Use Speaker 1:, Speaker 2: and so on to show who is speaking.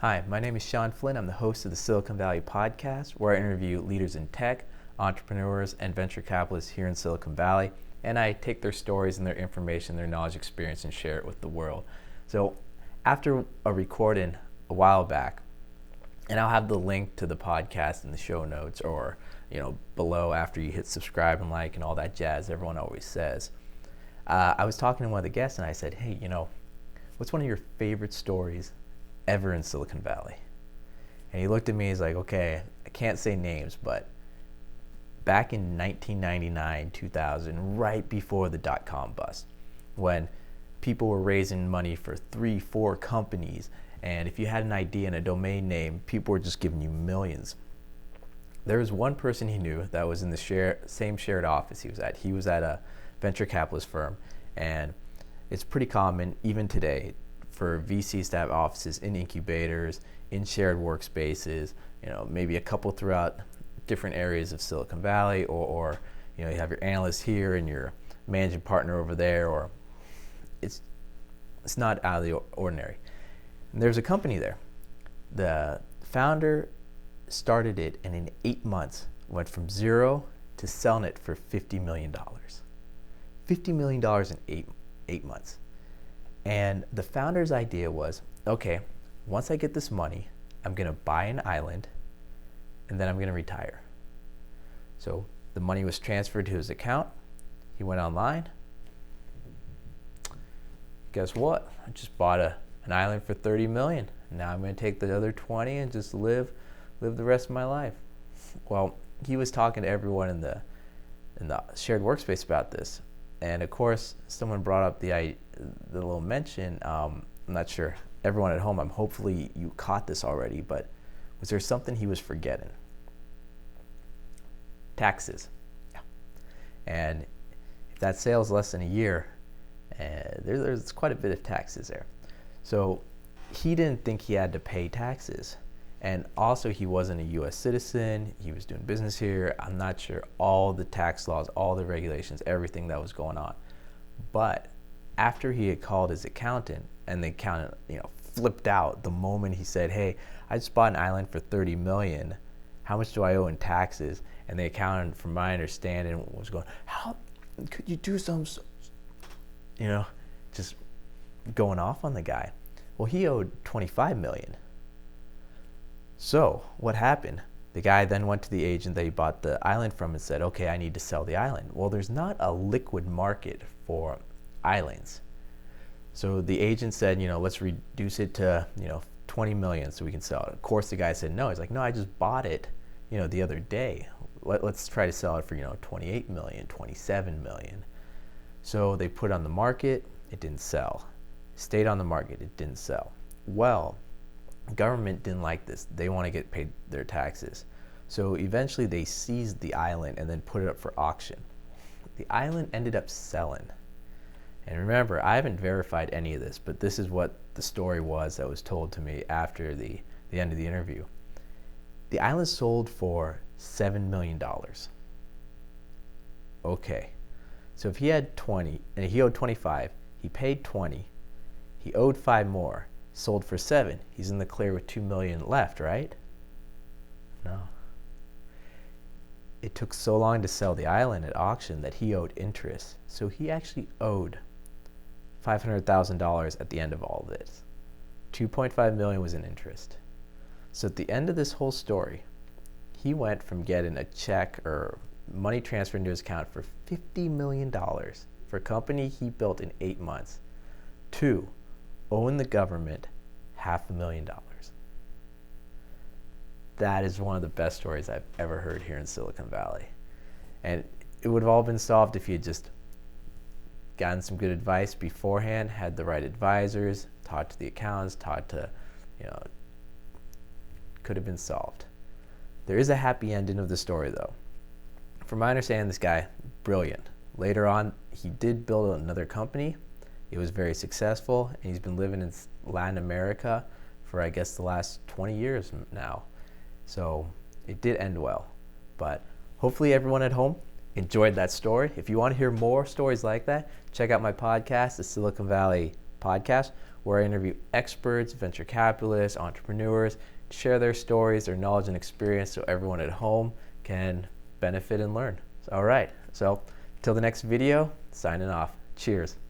Speaker 1: Hi, my name is Sean Flynn. I'm the host of the Silicon Valley podcast, where I interview leaders in tech, entrepreneurs, and venture capitalists here in Silicon Valley, and I take their stories and their information, their knowledge, experience, and share it with the world. So after a recording a while back, and I'll have the link to the podcast in the show notes or below after you hit subscribe and like and all that jazz everyone always says. I was talking to one of the guests and I said, hey, what's one of your favorite stories ever in Silicon Valley? And he looked at me, he's like, okay, I can't say names, but back in 1999, 2000, right before the dot-com bust, when people were raising money for 3-4 companies, and if you had an idea and a domain name, people were just giving you millions. There was one person he knew that was in the same shared office he was at. He was at a venture capitalist firm, and it's pretty common, even today, for VCs to have offices in incubators, in shared workspaces, maybe a couple throughout different areas of Silicon Valley, or you have your analyst here and your managing partner over there, or it's not out of the ordinary. And there's a company there. The founder started it, and in 8 months went from zero to selling it for $50 million. $50 million in eight months. And the founder's idea was, okay, once I get this money, I'm going to buy an island, and then I'm going to retire. So the money was transferred to his account. He went online. Guess what? I just bought an island for $30 million. Now I'm going to take the other 20 and just live the rest of my life. Well, he was talking to everyone in the shared workspace about this. And of course, someone brought up the little mention. I'm not sure. Everyone at home, hopefully you caught this already, but was there something he was forgetting? Taxes. Yeah. And if that sale is less than a year, there's quite a bit of taxes there. So he didn't think he had to pay taxes. And also, he wasn't a U.S. citizen. He was doing business here. I'm not sure all the tax laws, all the regulations, everything that was going on. But after he had called his accountant, and the accountant, flipped out the moment he said, "Hey, I just bought an island for $30 million. How much do I owe in taxes?" And the accountant, from my understanding, was going, "How could you do some?" Just going off on the guy. Well, he owed $25 million. So what happened? The guy then went to the agent that he bought the island from and said, okay, I need to sell the island. Well, there's not a liquid market for islands. So the agent said, let's reduce it to, 20 million so we can sell it. Of course, the guy said no. He's like, no, I just bought it, the other day. Let's try to sell it for, 28 million, 27 million. So they put it on the market. It didn't sell. Stayed on the market. It didn't sell. Well, government didn't like this. They want to get paid their taxes. So eventually they seized the island and then put it up for auction. The island ended up selling. And remember, I haven't verified any of this, but this is what the story was that was told to me after the end of the interview. The island sold for $7 million. Okay. So if he had 20 and he owed 25, he paid 20, he owed 5 more. Sold for 7. He's in the clear with 2 million left, right? No. It took so long to sell the island at auction that he owed interest. So he actually owed $500,000 at the end of all this. 2.5 million was in interest. So at the end of this whole story, he went from getting a check or money transferred into his account for $50 million for a company he built in 8 months to owing the government $500,000. That is one of the best stories I've ever heard here in Silicon Valley. And it would have all been solved if he had just gotten some good advice beforehand, had the right advisors, talked to the accountants, could have been solved. There is a happy ending of the story, though. From my understanding, this guy, brilliant. Later on, he did build another company. It was very successful, and he's been living in Latin America for, I guess, the last 20 years now. So it did end well. But hopefully everyone at home enjoyed that story. If you want to hear more stories like that, check out my podcast, the Silicon Valley Podcast, where I interview experts, venture capitalists, entrepreneurs, share their stories, their knowledge and experience so everyone at home can benefit and learn. All right, so until the next video, signing off. Cheers.